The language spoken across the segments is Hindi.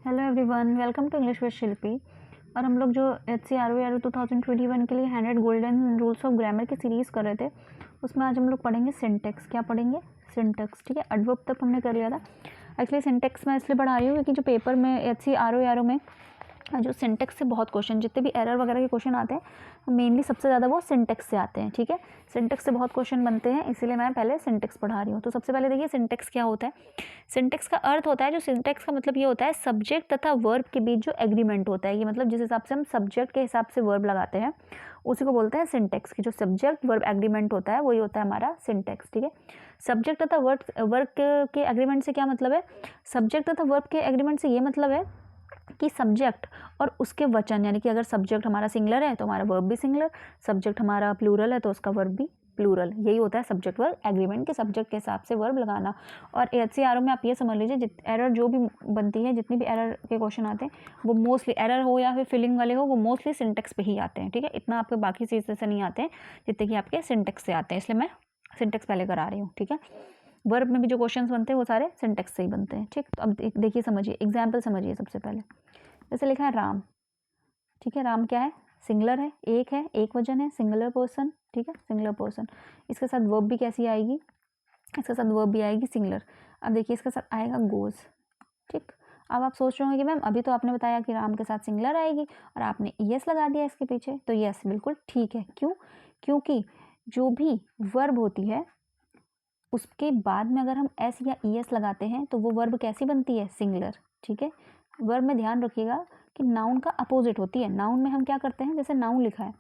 Hello everyone, welcome to English with Shilpi. और हम लोग जो HCRO 2021 के लिए 100 गोल्डन रूल्स ऑफ ग्रामर की सीरीज़ कर रहे थे, उसमें आज हम लोग पढ़ेंगे सिंटेक्स। क्या पढ़ेंगे? सिंटेक्स। ठीक है, एडवर्ब तक हमने कर लिया था। एक्चुअली सिंटेक्स मैं इसलिए पढ़ा रही हूँ क्योंकि जो पेपर में HCRO में जो सिंटेक्स से बहुत क्वेश्चन, जितने भी एरर वगैरह के क्वेश्चन आते हैं मेनली सबसे ज़्यादा वो सिंटेक्स से आते हैं। ठीक है, सिंटेक्स से बहुत क्वेश्चन बनते हैं, इसीलिए मैं पहले सिंटेक्स पढ़ा रही हूँ। तो सबसे पहले देखिए सिंटेक्स क्या होता है। सिंटेक्स का अर्थ होता है, जो सिंटेक्स का मतलब ये होता है सब्जेक्ट तथा वर्ब के बीच जो एग्रीमेंट होता है। ये मतलब जिस हिसाब से हम सब्जेक्ट के हिसाब से वर्ब लगाते हैं उसी को बोलते हैं सिंटेक्स। की जो सब्जेक्ट वर्ब एग्रीमेंट होता है वही होता है हमारा सिंटेक्स। ठीक है, सब्जेक्ट तथा वर्ब के एग्रीमेंट से क्या मतलब है? सब्जेक्ट तथा वर्ब के एग्रीमेंट से ये मतलब है कि सब्जेक्ट और उसके वचन, यानी कि अगर सब्जेक्ट हमारा सिंगलर है तो हमारा वर्ब भी सिंगलर, सब्जेक्ट हमारा प्लूरल है तो उसका वर्ब भी प्लूरल। यही होता है सब्जेक्ट वर्ब एग्रीमेंट के सब्जेक्ट के हिसाब से वर्ब लगाना। और HCRO में आप ये समझ लीजिए एरर जो भी बनती है, जितनी भी एरर के क्वेश्चन आते हैं वो मोस्टली एरर हो या फिर फिलिंग वाले हो, वो मोस्टली सिंटेक्स पे ही आते हैं। ठीक है, इतना आपके बाकी चीज़ से नहीं आते हैं जितने कि आपके सिंटेक्स से आते हैं, इसलिए मैं सिंटेक्स पहले करा रही हूँ। ठीक है, वर्ब में भी जो क्वेश्चंस बनते हैं वो सारे सिंटेक्स से ही बनते हैं। ठीक, तो अब देखिए समझिए, एग्जाम्पल समझिए। सबसे पहले जैसे लिखा है राम। ठीक है, राम क्या है? सिंगलर है, एक वजन है, सिंगुलर पर्सन। ठीक है, सिंगुलर पर्सन। इसके साथ वर्ब भी कैसी आएगी? इसके साथ वर्ब भी आएगी सिंगलर। अब देखिए इसके साथ आएगा गोज। ठीक, अब आप सोच रहे होंगे कि मैम अभी तो आपने बताया कि राम के साथ सिंगलर आएगी और आपने ES लगा दिया इसके पीछे। तो यस, बिल्कुल ठीक है। क्यों? क्योंकि जो भी वर्ब होती है उसके बाद में अगर हम S या ES लगाते हैं तो वो वर्ब कैसी बनती है? सिंगलर। ठीक है, वर्ब में ध्यान रखिएगा कि नाउन का अपोजिट होती है। नाउन में हम क्या करते हैं, जैसे नाउन लिखा है,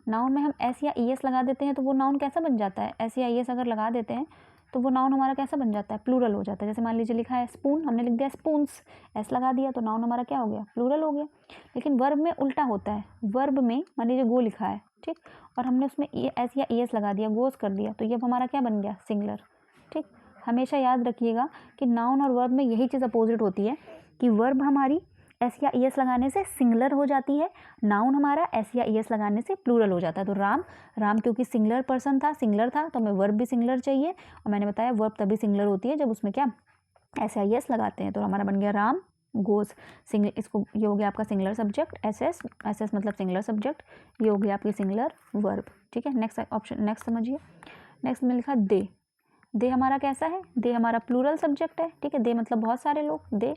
नाउन में हम S या ES लगा देते हैं तो वो नाउन कैसा बन जाता है? S या ES अगर लगा देते हैं तो वो नाउन हमारा कैसा बन जाता है? प्लूरल हो जाता है। जैसे मान लीजिए लिखा है स्पून, हमने लिख दिया स्पून्स, S लगा दिया तो नाउन हमारा क्या हो गया? प्लूरल हो गया। लेकिन वर्ब में उल्टा होता है। वर्ब में मान लीजिए गो लिखा है, ठीक, और हमने उसमें S या ES लगा दिया, गोज कर दिया, तो ये हमारा क्या बन गया? सिंगलर। ठीक, हमेशा याद रखिएगा कि नाउन और वर्ब में यही चीज़ अपोजिट होती है कि वर्ब हमारी S या ES लगाने से सिंगलर हो जाती है, नाउन हमारा S या ES लगाने से प्लूरल हो जाता है। तो राम, राम क्योंकि सिंगलर पर्सन था, सिंगलर था, तो हमें वर्ब भी सिंगलर चाहिए। और मैंने बताया वर्ब तभी सिंगलर होती है जब उसमें क्या S या ES लगाते हैं। तो हमारा बन गया राम गोज सिंगल। इसको ये हो गया आपका सिंगलर सब्जेक्ट SS मतलब सिंगलर सब्जेक्ट, ये हो गया आपकी सिंगलर वर्ब। ठीक है, नेक्स्ट ऑप्शन, नेक्स्ट समझिए। नेक्स्ट में लिखा दे। दे हमारा कैसा है? दे हमारा प्लूरल सब्जेक्ट है। ठीक है, दे मतलब बहुत सारे लोग, दे।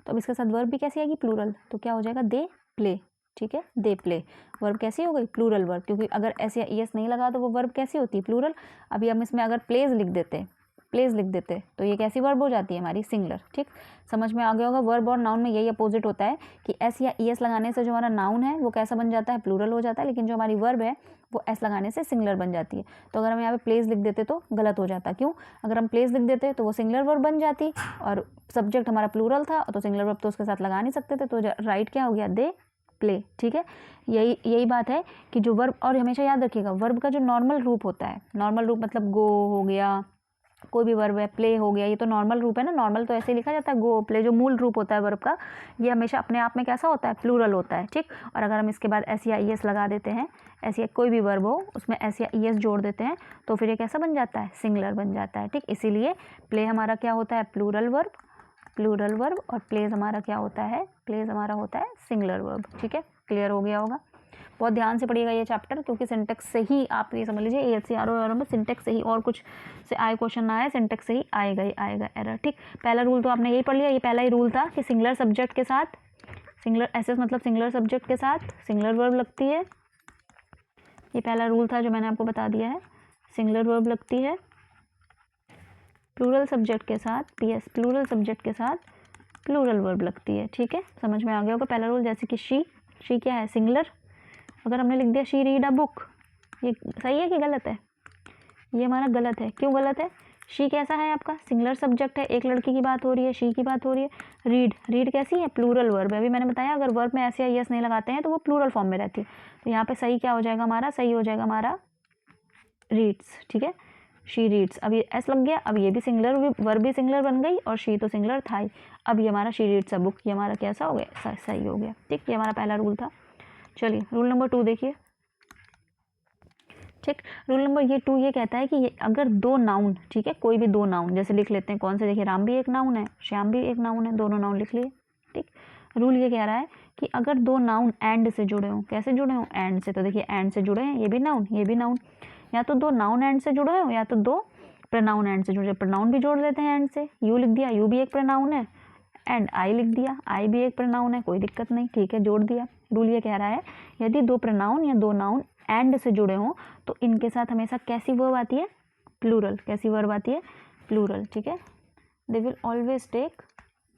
तो अब इसके साथ वर्ब भी कैसी आएगी? प्लूरल। तो क्या हो जाएगा? They play. ठीक है, दे प्ले। वर्ब कैसी हो गई? प्लूरल वर्ब, क्योंकि अगर S या ES नहीं लगा तो वो वर्ब कैसी होती है? प्लूरल। अभी हम इसमें अगर प्लेज लिख देते, प्लेज लिख देते तो ये कैसी वर्ब हो जाती है? हमारी सिंगलर। ठीक, समझ में आ गया होगा। वर्ब और नाउन में यही अपोजिट होता है कि S या ES लगाने से जो हमारा नाउन है वो कैसा बन जाता है? प्लूरल हो जाता है, लेकिन जो हमारी वर्ब है वो S लगाने से सिंगलर बन जाती है। तो अगर हम यहाँ पे प्लेस लिख देते तो गलत हो जाता। क्यों? अगर हम प्लेस लिख देते तो वो सिंगलर वर्ब बन जाती और सब्जेक्ट हमारा प्लूरल था, तो सिंगलर वर्ब तो उसके साथ लगा नहीं सकते थे। तो राइट क्या हो गया? They play. ठीक है, यही बात है कि जो वर्ब, और हमेशा याद रखिएगा वर्ब का जो नॉर्मल रूप होता है, नॉर्मल रूप मतलब गो हो गया, कोई भी वर्ब है, प्ले हो गया, ये तो नॉर्मल रूप है ना। नॉर्मल तो ऐसे ही लिखा जाता है, गो प्ले। जो मूल रूप होता है वर्ब का, ये हमेशा अपने आप में कैसा होता है? प्लूरल होता है। ठीक, और अगर हम इसके बाद S या ES लगा देते हैं, S या कोई भी वर्ब हो उसमें S या ES जोड़ देते हैं तो फिर ये कैसा बन जाता है? सिंगलर बन जाता है। ठीक, इसीलिए प्ले हमारा क्या होता है? Plural verb, plural verb. और प्लेज हमारा क्या होता है? प्लेज हमारा होता है सिंगलर वर्ब। ठीक है, क्लियर हो गया होगा। बहुत ध्यान से पढ़िएगा ये चैप्टर, क्योंकि सिंटेक्स से ही आप ये समझ लीजिए HCRO में सिंटेक्स से ही, और कुछ से आए क्वेश्चन ना आए, सिंटेक्स से ही आएगा ही आएगा एरर। ठीक, पहला रूल तो आपने यही पढ़ लिया, ये पहला ही रूल था कि सिंगलर सब्जेक्ट के साथ, सिंगलर SS मतलब सिंगलर सब्जेक्ट के साथ सिंगलर वर्ब लगती है। ये पहला रूल था जो मैंने आपको बता दिया है, सिंगलर वर्ब लगती है। प्लूरल सब्जेक्ट के साथ PS, प्लूरल सब्जेक्ट के साथ प्लूरल वर्ब लगती है। ठीक है, समझ में आ गया होगा पहला रूल। जैसे कि शी क्या है? सिंगलर। अगर हमने लिख दिया शी रीड अ बुक, ये सही है कि गलत है? ये हमारा गलत है। क्यों गलत है? शी कैसा है आपका? सिंगलर सब्जेक्ट है, एक लड़की की बात हो रही है, शी की बात हो रही है। रीड कैसी है? प्लूरल वर्ब है। अभी मैंने बताया अगर वर्ब में S या ES नहीं लगाते हैं तो वो प्लूरल फॉर्म में रहती है। तो यहाँ पे सही क्या हो जाएगा हमारा? सही हो जाएगा हमारा रीड्स। ठीक है, शी रीड्स। अब ये S लग गया, अब ये भी सिंगलर वर्ब भी सिंगलर बन गई और शी तो सिंगलर था ही। अब ये हमारा शी रीड्स अ बुक, ये हमारा कैसा हो गया? सही हो गया। ठीक, ये हमारा पहला रूल था। चलिए रूल नंबर 2 देखिए। ठीक, रूल नंबर 2 ये कहता है कि ये अगर दो नाउन, ठीक है, कोई भी दो नाउन, जैसे लिख लेते हैं कौन से, देखिए राम भी एक नाउन है, श्याम भी एक नाउन है, दोनों नाउन लिख लिए। ठीक, रूल ये कह रहा है कि अगर दो नाउन एंड से जुड़े हों, कैसे जुड़े हों, एंड से, तो देखिए एंड से जुड़े हैं, ये भी नाउन ये भी नाउन, या तो दो नाउन एंड से जुड़े हों या तो दो प्रनाउन एंड से जुड़े। प्रनाउन भी जोड़ देते हैं एंड से, यू लिख दिया, यू भी एक प्रनाउन है, एंड आई लिख दिया, आई भी एक प्रनाउन है, कोई दिक्कत नहीं, ठीक है, जोड़ दिया। रूल ये कह रहा है यदि दो प्रनाउन या दो नाउन एंड से जुड़े हों तो इनके साथ हमेशा कैसी वर्ब आती है, प्लूरल। कैसी वर्ब आती है, प्लूरल, ठीक है। They will always take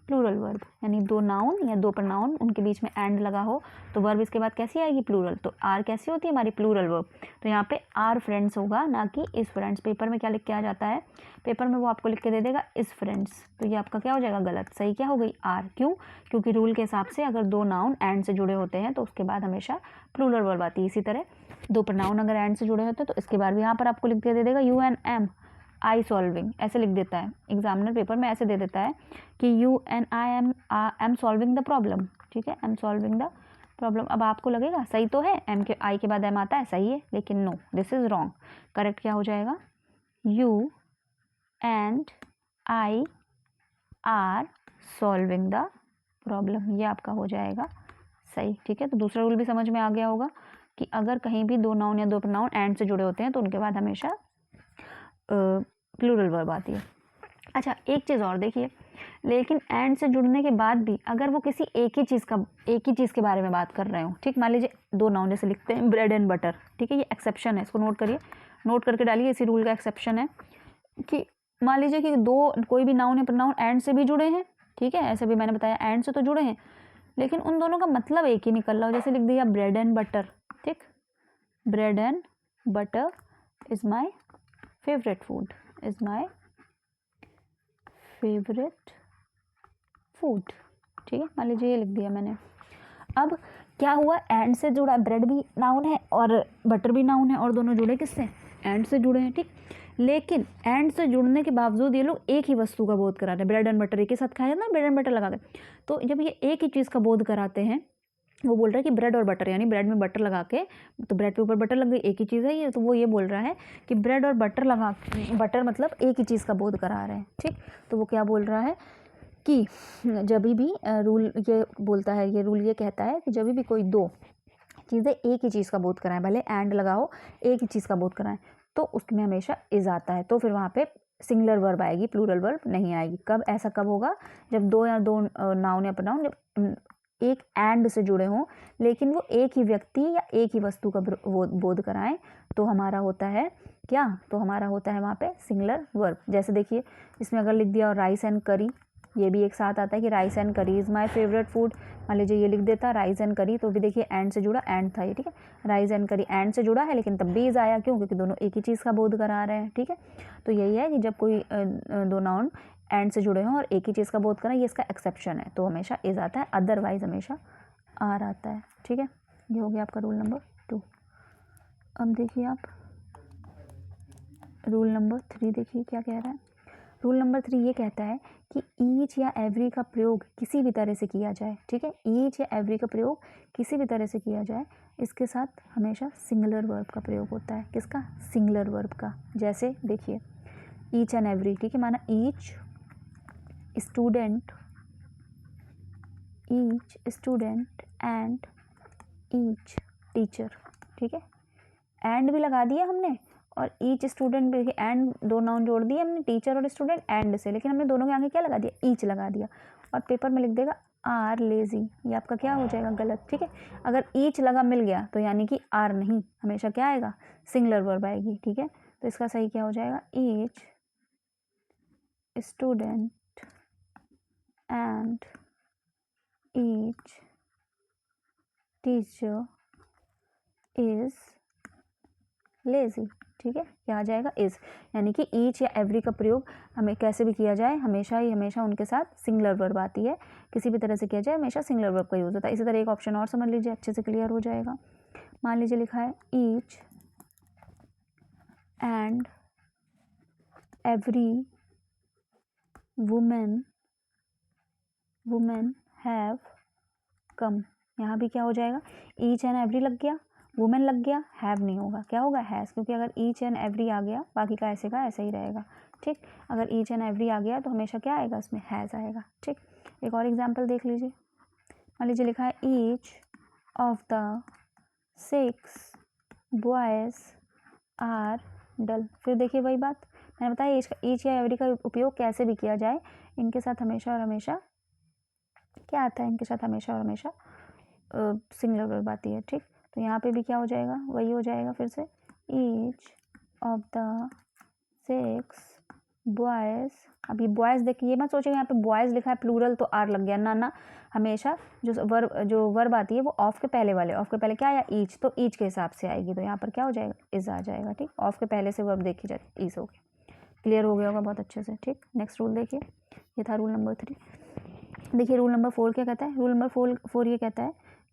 plural verb, यानी दो नाउन या दो प्रनाउन उनके बीच में एंड लगा हो तो वर्ब इसके बाद कैसी आएगी, प्लूरल। तो आर कैसी होती है हमारी, प्लूरल वर्ब। तो यहाँ पे आर फ्रेंड्स होगा, ना कि इस फ्रेंड्स। पेपर में क्या लिख के आ जाता है, पेपर में वो आपको लिख के दे देगा इस फ्रेंड्स, तो ये आपका क्या हो जाएगा, गलत। सही क्या हो गई, आर। क्यों, क्योंकि रूल के हिसाब से अगर दो नाउन एंड से जुड़े होते हैं तो उसके बाद हमेशा प्लूरल वर्ब आती है। इसी तरह दो प्रनाउन अगर एंड से जुड़े होते हैं तो इसके बाद भी यहाँ पर आपको लिख के दे देगा U N M, I solving, ऐसे लिख देता है एग्जामिनर, पेपर में ऐसे दे देता है कि you and I am solving the problem, ठीक है, एम सॉल्विंग द प्रॉब्लम। अब आपको लगेगा सही तो है, एम के आई के बाद एम आता है, सही है, लेकिन no, this is wrong. Correct क्या हो जाएगा, you and I are solving the problem, ये आपका हो जाएगा सही, ठीक है। तो दूसरा रूल भी समझ में आ गया होगा कि अगर कहीं भी दो नाउन या दो प्रनाउन एंड से जुड़े होते हैं तो उनके बाद हमेशा प्लूरल वर्ब आती है। अच्छा, एक चीज़ और देखिए, लेकिन एंड से जुड़ने के बाद भी अगर वो किसी एक ही चीज़ के बारे में बात कर रहे हो, ठीक, मान लीजिए दो नाउन जैसे लिखते हैं ब्रेड एंड बटर, ठीक है, ये एक्सेप्शन है, इसको नोट करिए, नोट करके डालिए, इसी रूल का एक्सेप्शन है कि मान लीजिए कि दो कोई भी नाउन या प्रनाउन एंड से भी जुड़े हैं, ठीक है, ऐसे भी मैंने बताया एंड से तो जुड़े हैं, लेकिन उन दोनों का मतलब एक ही निकल रहा हो। जैसे लिख दिया ब्रेड एंड बटर, ठीक, bread and butter is my favourite food, is my favourite food, ठीक है, मान लीजिए ये लिख दिया मैंने। अब क्या हुआ, एंड से जुड़ा, ब्रेड भी नाउन है और बटर भी नाउन है, और दोनों जुड़े किससे, एंड से जुड़े हैं, ठीक। लेकिन एंड से जुड़ने के बावजूद ये लोग एक ही वस्तु का बोध कराते हैं, ब्रेड एंड बटर एक ही साथ खाया जाता है, ब्रेड एंड बटर लगा के। तो जब ये एक ही चीज़ का बोध कराते हैं, वो बोल रहा है कि ब्रेड और बटर, यानी ब्रेड में बटर लगा के, तो ब्रेड के ऊपर बटर लग गई, एक ही चीज़ है ये, तो वो ये बोल रहा है कि ब्रेड और बटर लगा, बटर मतलब एक ही चीज़ का बोध करा रहे हैं, ठीक। तो वो क्या बोल रहा है कि जब भी रूल ये बोलता है, ये रूल ये कहता है कि जब भी कोई दो चीज़ें एक ही चीज़ का बोध कराएं, भले एंड लगाओ, एक ही चीज़ का बोध कराएं, तो उसमें हमेशा इज आता है, तो फिर वहाँ पे सिंगुलर वर्ब आएगी, प्लूरल वर्ब नहीं आएगी। कब ऐसा कब होगा, जब दो या दो नाउन या प्रोनाउन जब एक एंड से जुड़े हों, लेकिन वो एक ही व्यक्ति या एक ही वस्तु का बोध कराएं, तो हमारा होता है क्या, तो हमारा होता है वहाँ पे सिंगुलर वर्ब। जैसे देखिए इसमें अगर लिख दिया राइस एंड करी, ये भी एक साथ आता है कि राइस एंड करी इज़ माय फेवरेट फूड, मान लीजिए ये लिख देता राइस एंड करी, तो भी देखिए एंड से जुड़ा, एंड था ये, ठीक है, राइस एंड करी एंड से जुड़ा है, लेकिन तब भी इज़ आया, क्यों, क्योंकि दोनों एक ही चीज़ का बोध करा रहे हैं, ठीक है। तो यही है कि जब कोई दो नाउन एंड से जुड़े हों और एक ही चीज़ का बोध करें, ये इसका एक्सेप्शन है, तो हमेशा इज़ आता है, अदरवाइज हमेशा आर आता है, ठीक है। ये हो गया आपका रूल नंबर 2। अब देखिए आप रूल नंबर 3 देखिए क्या कह रहा है। रूल नंबर 3 ये कहता है कि ईच या एवरी का प्रयोग किसी भी तरह से किया जाए, ठीक है, ईच या एवरी का प्रयोग किसी भी तरह से किया जाए, इसके साथ हमेशा सिंगुलर वर्ब का प्रयोग होता है। किसका, सिंगुलर वर्ब का। जैसे देखिए ईच एंड एवरी, ठीक है, माना each student and each teacher, ठीक है, एंड भी लगा दिया हमने और ईच स्टूडेंट भी, एंड दो नाउन जोड़ दिए हमने, टीचर और स्टूडेंट एंड से, लेकिन हमने दोनों के आगे क्या लगा दिया, ईच लगा दिया, और पेपर में लिख देगा आर लेजी, ये आपका क्या हो जाएगा, गलत, ठीक है। अगर ईच लगा मिल गया तो यानी कि आर नहीं, हमेशा क्या आएगा, सिंगुलर वर्ब आएगी, ठीक है। तो इसका सही क्या हो जाएगा, each student and each teacher is lazy, ठीक है, क्या आ जाएगा, इज, यानी कि ईच या एवरी का प्रयोग हमें कैसे भी किया जाए, हमेशा उनके साथ सिंगुलर वर्ब आती है, किसी भी तरह से किया जाए हमेशा सिंगुलर वर्ब का यूज होता है। इसी तरह एक ऑप्शन और समझ लीजिए, अच्छे से क्लियर हो जाएगा। मान लीजिए लिखा है each and every women have come, यहाँ भी क्या हो जाएगा, ईच एंड एवरी लग गया, वुमेन लग गया, हैव नहीं होगा, क्या होगा, हैज़, क्योंकि अगर ईच एंड एवरी आ गया बाकी का ऐसे ही रहेगा, ठीक। अगर ईच एंड एवरी आ गया तो हमेशा क्या आएगा, इसमें हैज़ आएगा, ठीक। एक और एग्जांपल देख लीजिए, मान लीजिए लिखा है each of the 6 boys are dull. फिर देखिए वही बात मैंने बताया, ईच या एवरी का उपयोग कैसे भी किया जाए, इनके साथ हमेशा और हमेशा क्या आता है, इनके साथ हमेशा और हमेशा सिंगुलर वर्ब आती है। ठीक, तो यहाँ पे भी क्या हो जाएगा, वही हो जाएगा फिर से, ईच ऑफ द 6 बॉयज़। अब ये बॉयज़ देखिए, ये मत सोचिए यहाँ पे बॉयज़ लिखा है प्लूरल तो आर लग गया, ना ना, हमेशा जो वर्ब आती है वो ऑफ के पहले वाले, ऑफ के पहले क्या आया, ईच, तो ईच के हिसाब से आएगी, तो यहाँ पर क्या हो जाएगा, इज आ जाएगा। ठीक, ऑफ के पहले से वर्ब देखी जाती, ईज हो गया। क्लियर हो गया होगा बहुत अच्छे से। ठीक, नेक्स्ट रूल देखिए, ये था रूल नंबर 3। देखिए रूल नंबर 4 क्या कहता है, रूल नंबर 4 ये कहता है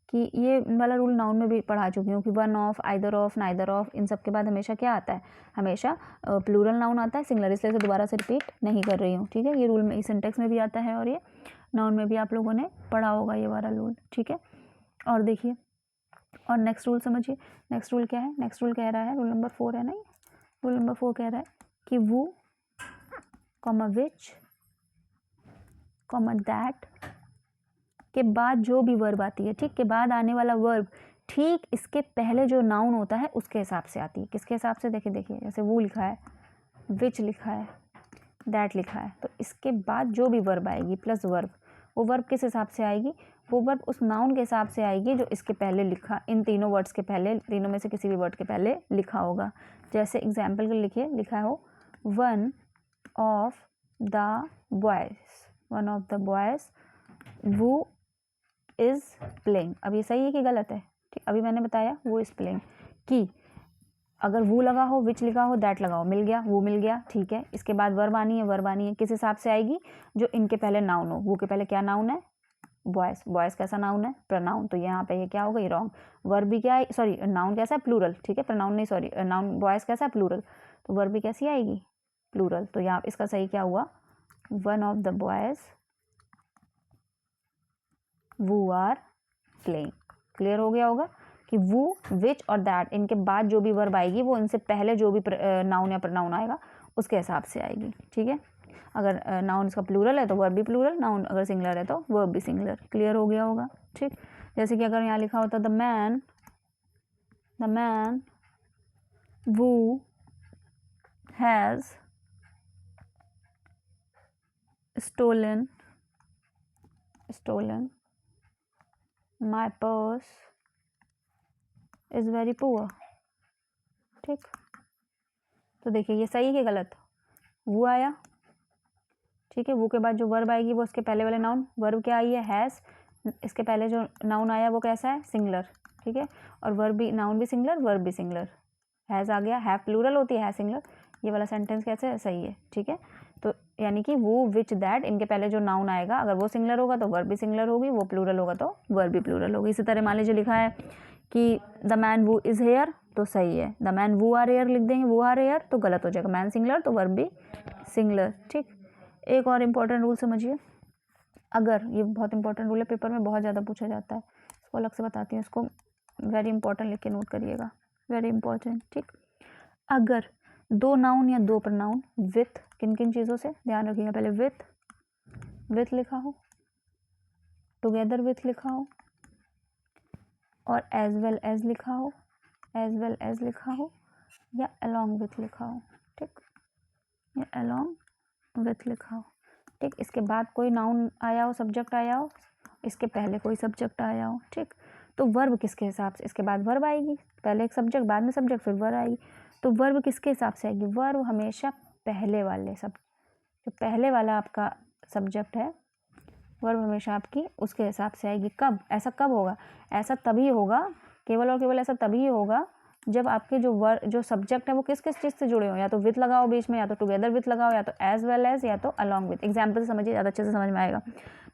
कि ये वाला रूल नाउन में भी पढ़ा चुकी हूँ कि one of, either of, neither of, इन सब के बाद हमेशा क्या आता है, हमेशा प्लूरल नाउन आता है, सिंगुलर, इसलिए से दोबारा से रिपीट नहीं कर रही हूँ। ठीक है, ये रूल में सिंटेक्स में भी आता है और ये नाउन में भी आप लोगों ने पढ़ा होगा ये वाला रूल। ठीक है, और देखिए, और नेक्स्ट रूल समझिए, नेक्स्ट रूल क्या है, नेक्स्ट रूल कह रहा है, रूल नंबर 4 है ना, रूल नंबर 4 कह रहा है कि वो, कॉमा विच, कॉमा दैट के बाद जो भी वर्ब आती है, ठीक, के बाद आने वाला वर्ब ठीक इसके पहले जो नाउन होता है उसके हिसाब से आती है। किसके हिसाब से, देखिए देखिए, जैसे वो लिखा है, विच लिखा है, दैट लिखा है, तो इसके बाद जो भी वर्ब आएगी प्लस वर्ब, वो वर्ब किस हिसाब से आएगी, वो वर्ब उस नाउन के हिसाब से आएगी जो इसके पहले लिखा, इन तीनों वर्ड्स के पहले, तीनों में से किसी भी वर्ड के पहले लिखा होगा। जैसे एग्जाम्पल के लिखिए, लिखा हो one of the boys, one of the boys वो इज़ प्लेइंग। अब ये सही है कि गलत है, ठीक, अभी मैंने बताया वो इज़ प्लेइंग कि अगर वो लगा हो, विच लिखा हो, दैट लगा हो, मिल गया, वो मिल गया। ठीक है, इसके बाद वर्ब आनी है, वर्ब आनी है, किस हिसाब से आएगी, जो इनके पहले नाउन हो, वो के पहले क्या नाउन है, बॉयज़, बॉयज़ कैसा नाउन है, प्रनाउन, तो यहाँ पे ये क्या होगा, ये रॉन्ग। वर्ब भी क्या है, सॉरी नाउन कैसा है, प्लूरल, ठीक है, प्रनाउन नहीं, सॉरी नाउन, बॉयज़ कैसा है, प्लूरल, तो वर्ब भी कैसी आएगी, प्लूरल, तो यहाँ इसका सही क्या हुआ, वन ऑफ द बॉयज़ वो आर प्लेइंग। क्लियर हो गया होगा कि वो, विच और दैट, इनके बाद जो भी वर्ब आएगी वो इनसे पहले जो भी नाउन या प्रनाउन आएगा उसके हिसाब से आएगी। ठीक है, अगर नाउन इसका प्लूरल है तो वर्ब भी प्लूरल, नाउन अगर सिंगुलर है तो वर्ब भी सिंगुलर। क्लियर हो गया होगा। ठीक, जैसे कि अगर यहाँ लिखा होता द मैन वो has stolen my purse is very poor। ठीक, तो देखिए ये सही है कि गलत, वो आया, ठीक है, वो के बाद जो वर्ब आएगी वो उसके पहले वाले नाउन, वर्ब क्या आई है, हैज़, इसके पहले जो नाउन आया वो कैसा है, सिंगुलर। ठीक है, और वर्ब भी, नाउन भी सिंगुलर, वर्ब भी सिंगुलर, हैज़ आ गया, हैव प्लूरल होती है, हैज़ सिंगुलर, ये वाला सेंटेंस कैसे है, सही है। ठीक है, तो यानी कि वो, विच, दैट, इनके पहले जो नाउन आएगा अगर वो सिंगुलर होगा तो वर्ब भी सिंगुलर होगी, वो प्लूरल होगा तो वर्ब भी प्लूरल होगी। इसी तरह मान लीजिए लिखा है कि द मैन वो इज़ हेयर, तो सही है, द मैन वो आर हेयर लिख देंगे, वो आर हेयर तो गलत हो जाएगा, मैन सिंगुलर तो वर्ब भी सिंगुलर। ठीक, एक और इम्पॉर्टेंट रूल समझिए, अगर, ये बहुत इंपॉर्टेंट रूल है, पेपर में बहुत ज़्यादा पूछा जाता है, इसको अलग से बताती हूँ, इसको वेरी इंपॉर्टेंट लिख के नोट करिएगा, वेरी इंपॉर्टेंट। ठीक, अगर दो नाउन या दो प्रनाउन विथ, किन किन चीज़ों से ध्यान रखिएगा, पहले विथ लिखा हो, टुगेदर विथ लिखा हो, और एज वेल एज लिखा हो, एज वेल एज लिखा हो, या अलॉन्ग विथ लिखा हो। ठीक, या अलॉन्ग विथ लिखा हो। ठीक, इसके बाद कोई नाउन आया हो, सब्जेक्ट आया हो, इसके पहले कोई सब्जेक्ट आया हो। ठीक, तो वर्ब किसके हिसाब से, इसके बाद वर्ब आएगी, पहले एक सब्जेक्ट, बाद में सब्जेक्ट, फिर वर्ब आएगी, तो वर्ब किसके हिसाब से आएगी, वर्ब हमेशा पहले वाले सब, जो पहले वाला आपका सब्जेक्ट है, वर्ब हमेशा आपकी उसके हिसाब से आएगी। कब, ऐसा कब होगा, ऐसा तभी होगा, केवल और केवल ऐसा तभी होगा जब आपके जो सब्जेक्ट है वो किस किस चीज़ से जुड़े हो, या तो विथ लगाओ बीच में, या तो टुगेदर विथ लगाओ, या तो एज वेल एज, या तो अलॉन्ग विथ। एग्जाम्पल से समझिए, ज़्यादा अच्छे से समझ में आएगा।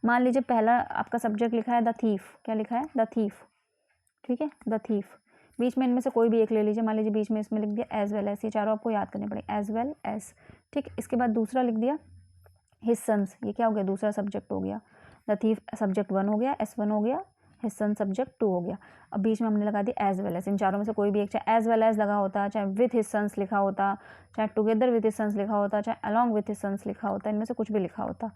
मान लीजिए पहला आपका सब्जेक्ट लिखा है द थीफ, क्या लिखा है, द थीफ। ठीक है, द थीफ, बीच में इनमें से कोई भी एक ले लीजिए, मान लीजिए बीच में इसमें लिख दिया एज वेल एज, ये चारों आपको याद करने पड़ेंगे, एज वेल एज। ठीक, इसके बाद दूसरा लिख दिया हिज सन्स, ये क्या हो गया, दूसरा सब्जेक्ट हो गया, द थीफ सब्जेक्ट 1 हो गया, S1 हो गया, हिज सन सब्जेक्ट 2 हो गया। अब बीच में हमने लगा दिया एज वेल एज, इन चारों में से कोई भी एक, चाहे एज वेल एज लगा होता, चाहे विथ हिज सन्स लिखा होता, चाहे टुगेदर विथ हिज सन्स लिखा होता, चाहे अलॉन्ग विथ हिज सन्स लिखा होता, इनमें से कुछ भी लिखा होता।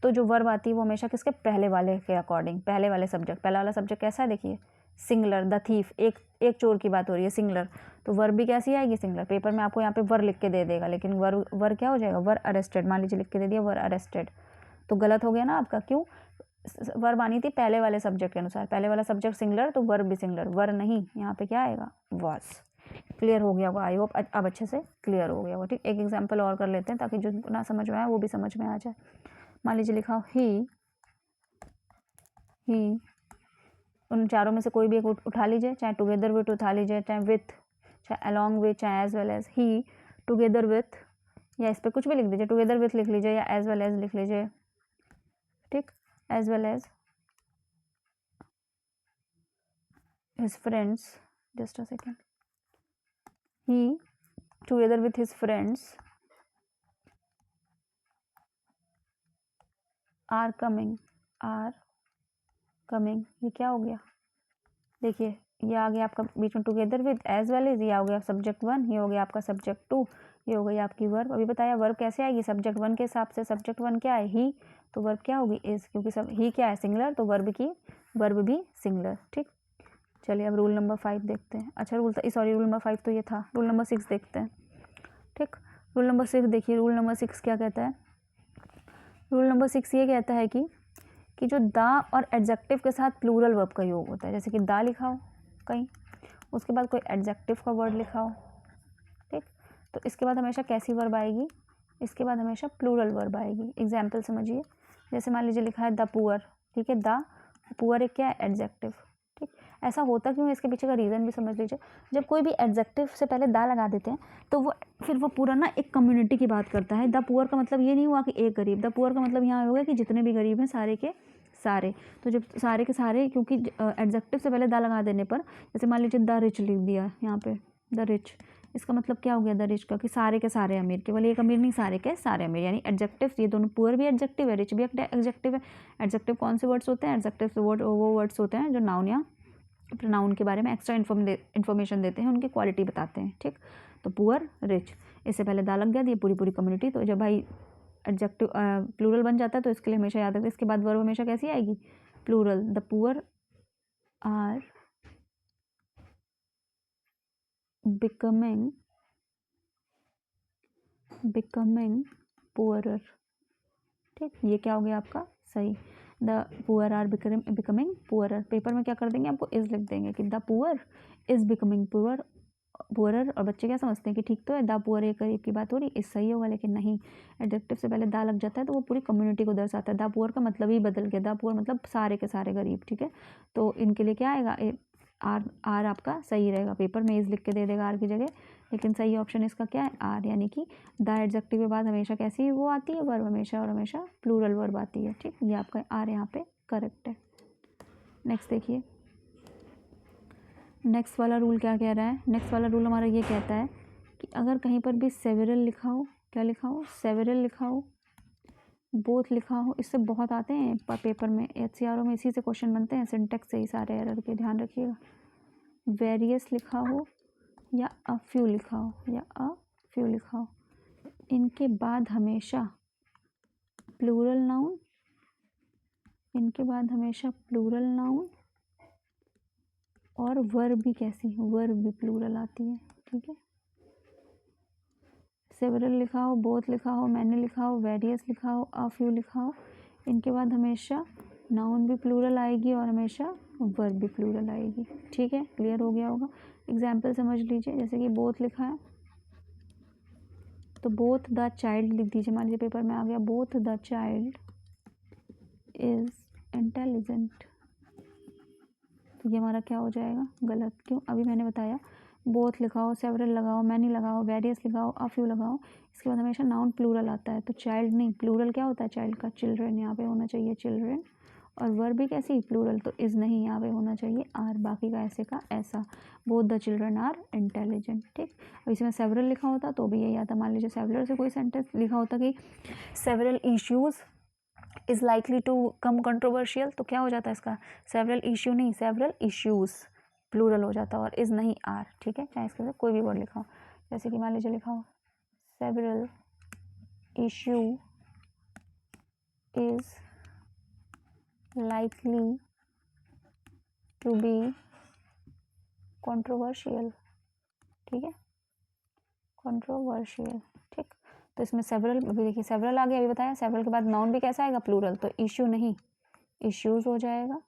तो जो वर्ब आती है वो हमेशा किसके पहले वाले के अकॉर्डिंग, पहले वाले सब्जेक्ट। पहला वाला सब्जेक्ट कैसा है देखिए, सिंगुलर, द थीफ, एक चोर की बात हो रही है, सिंगुलर, तो वर्ब भी कैसी आएगी, सिंगुलर। पेपर में आपको यहाँ पे वर लिख के दे देगा, लेकिन वर क्या हो जाएगा, वर अरेस्टेड, मान लीजिए लिख के दे दिया वर अरेस्टेड, तो गलत हो गया ना आपका। क्यों, वर्ब आनी थी पहले वाले सब्जेक्ट के अनुसार, पहले वाला सब्जेक्ट सिंगुलर तो वर्ब भी सिंगुलर, वर नहीं, यहाँ पे क्या आएगा, वॉज। क्लियर हो गया होगा, आई होप अब अच्छे से क्लियर हो गया होगा। ठीक, एक एग्जाम्पल और कर लेते हैं ताकि जो ना समझ में आए वो भी समझ में आ जाए। मान लीजिए लिखा हो ही, उन चारों में से कोई भी एक उठा लीजिए, चाहे टुगेदर विथ उठा लीजिए, चाहे विथ, चाहे अलॉन्ग विथ, चाहे एज वेल एज। ही टुगेदर विथ, या इस पर कुछ भी लिख दीजिए, टुगेदर विथ लिख लीजिए या एज वेल एज लिख लीजिए। ठीक, as well as his friends, just a second, he together with his friends are coming, ये क्या हो गया, देखिए ये आ गया आपका बीच में together with, as well as, ये आ गया सब्जेक्ट 1, ये हो गया आपका सब्जेक्ट 2, ये हो गई आपकी वर्ब। अभी बताया वर्ब कैसे आएगी, सब्जेक्ट 1 के हिसाब से। सब्जेक्ट 1 क्या है, ही, तो वर्ब क्या होगी, इज, क्योंकि सब ही क्या है, सिंगुलर, तो वर्ब भी सिंगुलर। ठीक, चलिए अब रूल नंबर 5 देखते हैं। अच्छा रूल नंबर 5 तो ये था, रूल नंबर 6 देखते हैं। ठीक, रूल नंबर 6 देखिए, रूल नंबर 6 क्या कहता है, रूल नंबर 6 ये कहता है कि जो दा और एडजेक्टिव के साथ प्लूरल वर्ब का योग होता है, जैसे कि दा लिखा हो कहीं, उसके बाद कोई एडजेक्टिव का वर्ड लिखा हो, ठीक, तो इसके बाद हमेशा कैसी वर्ब आएगी, इसके बाद हमेशा प्लूरल वर्ब आएगी। एग्जाम्पल समझिए, जैसे मान लीजिए लिखा है द पुअर, ठीक है, द पुअर एक क्या है, एडजेक्टिव। ठीक, ऐसा होता क्यों है, इसके पीछे का रीज़न भी समझ लीजिए। जब कोई भी एडजेक्टिव से पहले दा लगा देते हैं तो वो पूरा ना एक कम्युनिटी की बात करता है। द पुअर का मतलब ये नहीं हुआ कि एक गरीब, द पुअर का मतलब यहाँ होगा कि जितने भी गरीब हैं सारे के सारे। तो जब सारे के सारे, क्योंकि एडजेक्टिव से पहले दा लगा देने पर, जैसे मान लीजिए द रिच लिख दिया यहाँ पे, द रिच, इसका मतलब क्या हो गया द रिच का, कि सारे के सारे अमीर, केवल एक अमीर नहीं, सारे के सारे अमीर, यानी एडजेक्टिव, ये दोनों, पुअर भी एडजेक्टिव है, रिच भी एडजेक्टिव है। एडजेक्टिव कौन से वर्ड्स होते हैं, एडजेक्टिव वो वर्ड्स होते हैं जो नाउन या प्रोनाउन के बारे में एक्स्ट्रा इन्फॉर्मेशन देते हैं, उनकी क्वालिटी बताते हैं। ठीक, तो पुअर, रिच, इससे पहले दा लग गया, ये पूरी कम्युनिटी। तो जब भाई एडजेक्टिव प्लूरल बन जाता है तो इसके लिए हमेशा याद रखते हैं, इसके बाद वर्ब हमेशा कैसी आएगी, plural. The poor are becoming poorer. ठीक, ये क्या हो गया आपका सही, the poor are becoming poorer. Paper में क्या कर देंगे, आपको इज लिख देंगे कि the poor is becoming poorer, और बच्चे क्या समझते हैं कि ठीक तो है, द पुअर एक गरीब की बात हो रही, इस सही होगा, लेकिन नहीं, एडजेक्टिव से पहले दा लग जाता है तो वो पूरी कम्युनिटी को दर्शाता है। द पुअर का मतलब ही बदल गया, द पुअर मतलब सारे के सारे गरीब। ठीक है, तो इनके लिए क्या आएगा, आर आपका सही रहेगा। पेपर में इज लिख के दे देगा आर की जगह, लेकिन सही ऑप्शन इसका क्या है, आर, यानी कि द एडजेक्टिव के बाद हमेशा कैसी वो आती है, वर्ब हमेशा, और हमेशा प्लूरल वर्ब आती है। ठीक, ये आपका आर यहाँ पे करेक्ट है। नेक्स्ट देखिए, नेक्स्ट वाला रूल क्या कह रहा है, नेक्स्ट वाला रूल हमारा ये कहता है कि अगर कहीं पर भी सेवरल लिखा हो, क्या लिखा हो, सेवरल लिखा हो, बोथ लिखा हो, इससे बहुत आते हैं पेपर में, HCRO में इसी से क्वेश्चन बनते हैं, सिंटेक्स से ही सारे एरर के, ध्यान रखिएगा। वेरियस लिखा हो या अ फ्यू लिखा हो, इनके बाद हमेशा प्लूरल नाउन, और वर्ब भी कैसी, वर्ब भी प्लूरल आती है। ठीक है, सेवरल लिखा हो, बोथ लिखा हो, मैनी लिखा हो, वेरियस लिखा हो, अ फ्यू लिखा हो, इनके बाद हमेशा नाउन भी प्लूरल आएगी और हमेशा वर्ब भी प्लूरल आएगी। ठीक है, क्लियर हो गया होगा। एग्जाम्पल समझ लीजिए, जैसे कि बोथ लिखा है तो बोथ द चाइल्ड लिख दीजिए, मान लीजिए पेपर में आ गया both the child is intelligent, तो ये हमारा क्या हो जाएगा, गलत। क्यों, अभी मैंने बताया बोथ लगाओ, सेवरल लगाओ, मैनी लगाओ, वेरियस लगाओ, अ फ्यू लगाओ, इसके बाद हमेशा नाउन प्लूरल आता है। तो चाइल्ड नहीं, प्लूरल क्या होता है चाइल्ड का, चिल्ड्रन, यहाँ पे होना चाहिए चिल्ड्रन, और वर्ब भी कैसी, प्लूरल, तो इज़ नहीं, यहाँ पे होना चाहिए आर, बाकी का ऐसे का ऐसा। Both the children are intelligent. ठीक, अब इसमें सेवरल लिखा होता तो भी यही आता। मान लीजिए सेवरल से कोई सेंटेंस लिखा होता कि several issues is likely to come controversial, तो क्या हो जाता है इसका, सेवरल इश्यू नहीं, सेवरल इश्यूज़, प्लूरल हो जाता, और इज़ नहीं आर। ठीक है, चाहे इसके साथ कोई भी वर्ड लिखा हो, जैसे कि मान लीजिए लिखा हो several issue is likely to be controversial, ठीक है, controversial, ठीक। तो इसमें सेवरल, अभी देखिए सेवरल आ गया, अभी बताया सेवरल के बाद नाउन भी कैसा आएगा, प्लूरल, तो इश्यू नहीं इश्यूज हो जाएगा,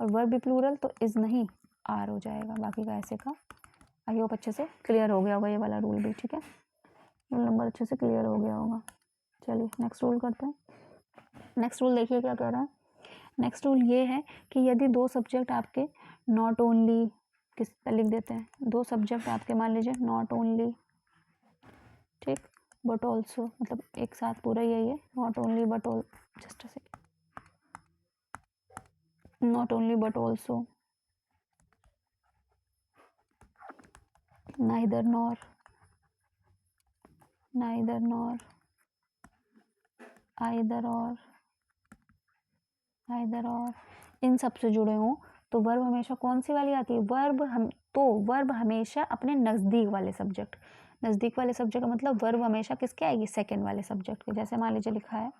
और वर्ब भी प्लूरल तो इज नहीं आर हो जाएगा, बाकी का ऐसे का। आई होप अच्छे से क्लियर हो गया होगा ये वाला रूल भी, ठीक है, रूल नंबर अच्छे से क्लियर हो गया होगा। चलिए नेक्स्ट रूल करते हैं। नेक्स्ट रूल देखिए क्या कह रहा है। नेक्स्ट रूल ये है कि यदि दो सब्जेक्ट आपके नॉट ओनली, किस पे लिख देते हैं, दो सब्जेक्ट आपके मान लीजिए नॉट ओनली, ठीक, बट ऑल्सो, मतलब एक साथ पूरा यही है, not only but all, just a second, not only but also, neither nor, neither nor, either or, either or, इन सब से जुड़े हों तो वर्ब हमेशा कौन सी वाली आती है, वर्ब हमेशा अपने नज़दीक वाले सब्जेक्ट, नज़दीक वाले सब्जेक्ट का मतलब वर्ब हमेशा किसके आएगी, सेकंड वाले सब्जेक्ट के। जैसे मान लीजिए लिखा है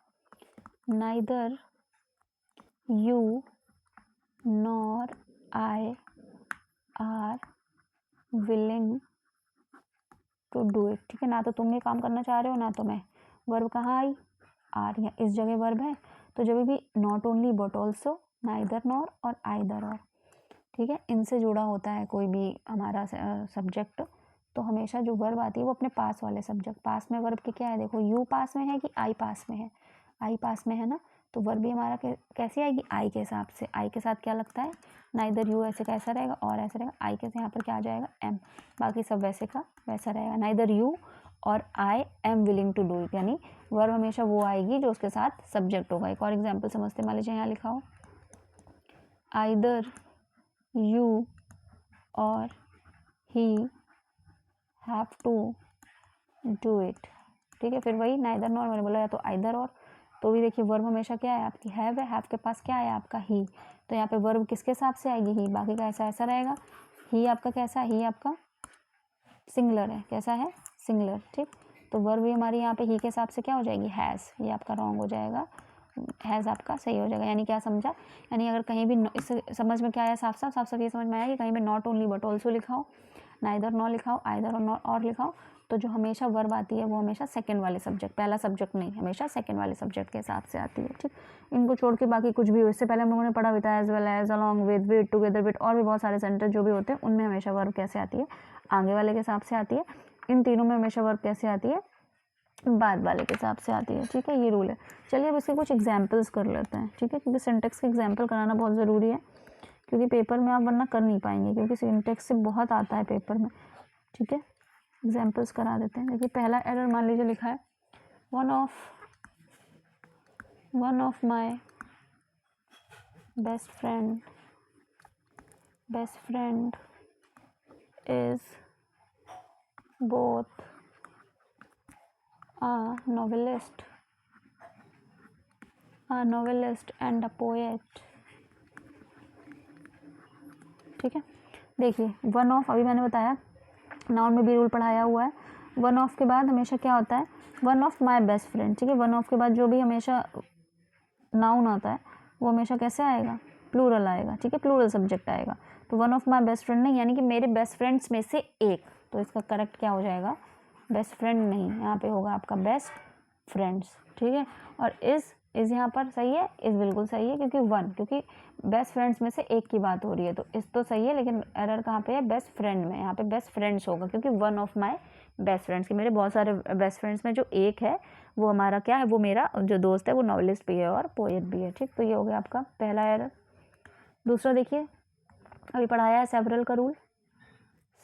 neither you nor I are willing to do it, ठीक है, ना तो तुम ये काम करना चाह रहे हो ना तो मैं, वर्ब कहाँ आई, आर, या इस जगह वर्ब है, तो जब भी not only but also, neither nor और आइदर और, ठीक है, इनसे जुड़ा होता है कोई भी हमारा सब्जेक्ट, तो हमेशा जो वर्ब आती है वो अपने पास वाले सब्जेक्ट, पास में वर्ब के क्या है, देखो यू पास में है कि आई पास में है, आई पास में है ना, तो वर्ब भी हमारा कैसे आएगी, आई के हिसाब से, आई के साथ क्या लगता है, नाइदर यू ऐसे कैसा रहेगा और ऐसा रहेगा, आई के यहाँ पर क्या आ जाएगा, एम, बाकी सब वैसे का वैसा रहेगा, neither you or I am willing to do it, यानी वर्ब हमेशा वो आएगी जो उसके साथ सब्जेक्ट होगा। एक और एग्जाम्पल समझते, मान लीजिए यहाँ लिखा हो either you or he have to do it, ठीक है, फिर वही नाइदर नॉर, मैंने बोला या तो आइदर और, तो भी देखिए वर्ब हमेशा क्या है आपकी, हैव है, हैव के पास क्या है आपका ही, तो यहाँ पे वर्ब किसके हिसाब से आएगी, ही, बाकी का ऐसा ऐसा रहेगा, ही आपका कैसा, ही आपका सिंगलर है, कैसा है, सिंगलर, ठीक, तो वर्ब भी हमारी यहाँ पे ही के हिसाब से क्या हो जाएगी, हैज़, ये आपका रॉन्ग हो जाएगा, हैज़ आपका सही हो जाएगा। यानी क्या समझा, यानी अगर कहीं भी इससे समझ में क्या आया, साफ साफ ये समझ में आया कि कहीं भी नॉट ओनली बट ऑल्सो लिखा हो, नाइदर नॉर लिखा हो, आइदर और नॉट और लिखा हो, तो जो हमेशा वर्ब आती है वो हमेशा सेकंड वाले सब्जेक्ट, पहला सब्जेक्ट नहीं, हमेशा सेकंड वाले सब्जेक्ट के हिसाब से आती है, ठीक। इनको छोड़ के बाकी कुछ भी हो, इससे पहले हम लोगों ने पढ़ा हुआ था as well as, along with, together with, और भी बहुत सारे सेंटेंस जो भी होते हैं उनमें हमेशा वर्ब कैसे आती है, आगे वाले के हिसाब से आती है। इन तीनों में हमेशा वर्ब कैसे आती है, बाद वाले के हिसाब से आती है, ठीक है, ये रूल है। चलिए अब इसके कुछ एग्जाम्पल्स कर लेते हैं, ठीक है, क्योंकि सिंटेक्स के एग्जाम्पल कराना बहुत ज़रूरी है, क्योंकि पेपर में आप वरना कर नहीं पाएंगे, क्योंकि सिंटेक्स से बहुत आता है पेपर में, ठीक है। एग्जाम्पल्स करा देते हैं। देखिए पहला एरर मान लीजिए लिखा है one of my best friend is both a novelist and a poet, ठीक है। देखिए वन ऑफ, अभी मैंने बताया नाउन में भी रूल पढ़ाया हुआ है, वन ऑफ के बाद हमेशा क्या होता है, one of my best friend, ठीक है, वन ऑफ के बाद जो भी हमेशा नाउन आता है वो हमेशा कैसे आएगा, प्लूरल आएगा, ठीक है, प्लूरल सब्जेक्ट आएगा, तो one of my best friend नहीं, यानी कि मेरे बेस्ट फ्रेंड्स में से एक, तो इसका करेक्ट क्या हो जाएगा, बेस्ट फ्रेंड नहीं, यहाँ पे होगा आपका बेस्ट फ्रेंड्स, ठीक है। और इस यहाँ पर सही है, इस बिल्कुल सही है, क्योंकि बेस्ट फ्रेंड्स में से एक की बात हो रही है, तो इस तो सही है, लेकिन एरर कहाँ पे है, बेस्ट फ्रेंड में, यहाँ पे बेस्ट फ्रेंड्स होगा, क्योंकि one of my best friends, कि मेरे बहुत सारे बेस्ट फ्रेंड्स में जो एक है वो हमारा क्या है, वो मेरा जो दोस्त है वो नॉवेलिस्ट भी है और पोएट भी है, ठीक। तो ये हो गया आपका पहला एरर। दूसरा देखिए अभी पढ़ाया है सेवरल का rule,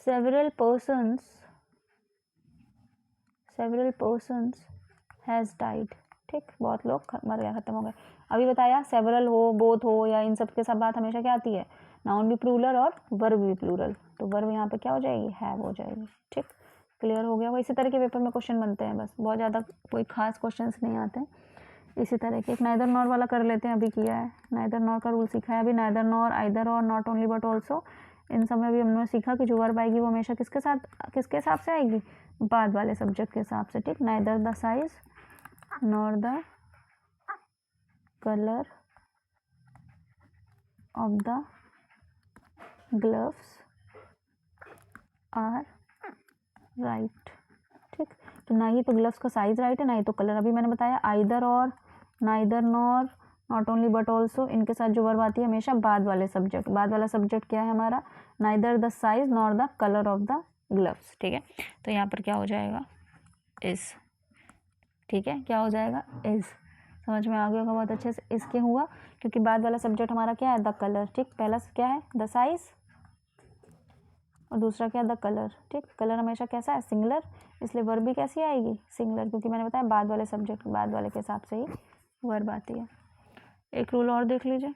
several persons has died, ठीक, बहुत लोग मर गया, खत्म हो गए। अभी बताया सेवरल हो, बोथ हो, या इन सब के साथ बात हमेशा क्या आती है, नाउन भी प्लूरल और वर्ब भी प्लूरल, तो वर्ब यहाँ पे क्या हो जाएगी, हैव हो जाएगी, ठीक, क्लियर हो गया। वो इसी तरह के पेपर में क्वेश्चन बनते हैं, बस बहुत ज़्यादा कोई खास क्वेश्चन नहीं आते हैं, इसी तरह के। एक नाइदर नॉर वाला कर लेते हैं, अभी किया है, नाइदर नॉर का रूल सीखा है अभी, नाइदर नॉर, आइदर और, नॉट ओनली बट ऑल्सो, इन सब में भी हमने सीखा कि जो वर्ब आएगी वो हमेशा किसके हिसाब से आएगी, बाद वाले सब्जेक्ट के हिसाब से, ठीक। Neither the size nor the colour of the gloves are right. ठीक, तो ना ही तो ग्लव्स का साइज राइट है, ना ही तो कलर। अभी मैंने बताया आइदर और, neither nor, not only but also, इनके साथ जो वर्ब आती है हमेशा बाद वाले सब्जेक्ट। बाद वाला सब्जेक्ट क्या है हमारा? Neither the size nor the colour of the gloves. ठीक है, तो यहाँ पर क्या हो जाएगा? इज। ठीक है, क्या हो जाएगा? इज। समझ में आ गया होगा बहुत अच्छे से। इसके हुआ क्योंकि बाद वाला सब्जेक्ट हमारा क्या है? The colour. ठीक, पहला क्या है? द साइज, और दूसरा क्या? The colour. ठीक, कलर हमेशा कैसा है? सिंगुलर, इसलिए वर्ब भी कैसी आएगी? सिंगुलर, क्योंकि मैंने बताया बाद वाले सब्जेक्ट, बाद वाले के हिसाब से ही वर्ब आती है। एक रूल और देख लीजिए।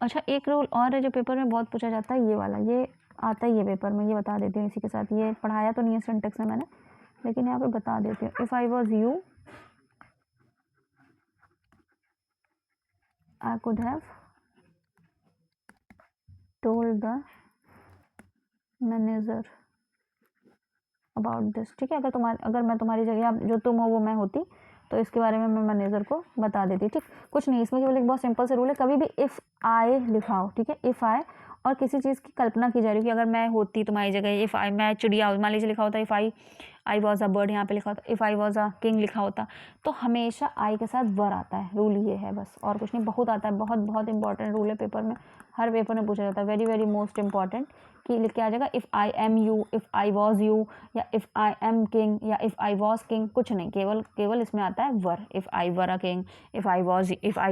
अच्छा, एक रूल और है जो पेपर में बहुत पूछा जाता है, ये वाला, ये आता ही है पेपर में, ये बता देती हूँ इसी के साथ। ये पढ़ाया तो नहीं है सिंटेक्स में मैंने, लेकिन यहाँ पे बता देती हूँ। If I was you I could have told the manager about this. ठीक है, अगर मैं तुम्हारी जगह, जो तुम हो वो मैं होती, तो इसके बारे में मैं मैनेजर को बता देती। ठीक, कुछ नहीं, इसमें केवल एक बहुत सिंपल से रूल है, कभी भी इफ़ आई लिखाओ। ठीक है, इफ़ आई, और किसी चीज़ की कल्पना की जा रही है कि अगर मैं होती तुम्हारी जगह, इफ़ आई, मैं चिड़िया, मान लीजिए लिखा होता if I was a bird, यहाँ पे लिखा होता if I was a king लिखा होता, तो हमेशा आई के साथ वर आता है। रूल ये है बस, और कुछ नहीं। बहुत आता है, बहुत बहुत इंपॉर्टेंट रूल है, पेपर में, हर पेपर में पूछा जाता है। वेरी वेरी मोस्ट इंपॉर्टेंट, कि लिख के आ जाएगा if I am you, if I was you, या इफ़ आई एम किंग, या इफ़ आई वॉज किंग, कुछ नहीं, केवल इसमें आता है were. If I were a king, if I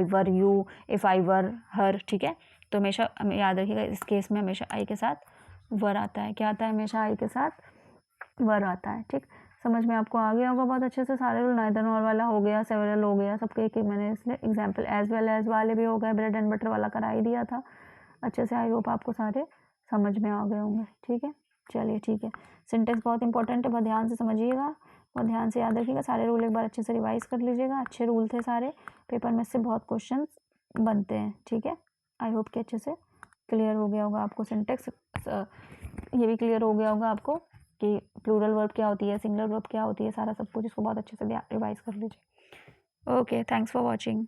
were you, if I were her. ठीक है, तो हमेशा हमें याद रखिएगा, इस केस में हमेशा आई के साथ वर आता है। क्या आता है? हमेशा आई के साथ वर आता है। ठीक, समझ में आपको आ गया होगा बहुत अच्छे से। सारे रूल, नाइदर नॉर वाला हो गया, सेवरल हो गया, सबके एक मैंने इसलिए एग्जाम्पल, एज वेल एज वाले भी हो गए, ब्रेड एंड बटर वाला करा ही दिया था अच्छे से। आई होप आपको सारे समझ में आ गए होंगे। ठीक है, चलिए ठीक है। सिंटेक्स बहुत इंपॉर्टेंट है, बहुत ध्यान से समझिएगा, बहुत ध्यान से याद रखिएगा। सारे रूल एक बार अच्छे से रिवाइज कर लीजिएगा। अच्छे रूल थे सारे, पेपर में से बहुत क्वेश्चन बनते हैं। ठीक है, आई होप कि अच्छे से क्लियर हो गया होगा आपको सिंटेक्स। ये भी क्लियर हो गया होगा आपको कि प्लूरल वर्ब क्या होती है, सिंगुलर वर्ब क्या होती है, सारा सब कुछ इसको बहुत अच्छे से रिवाइज कर लीजिए। Okay, thanks for watching.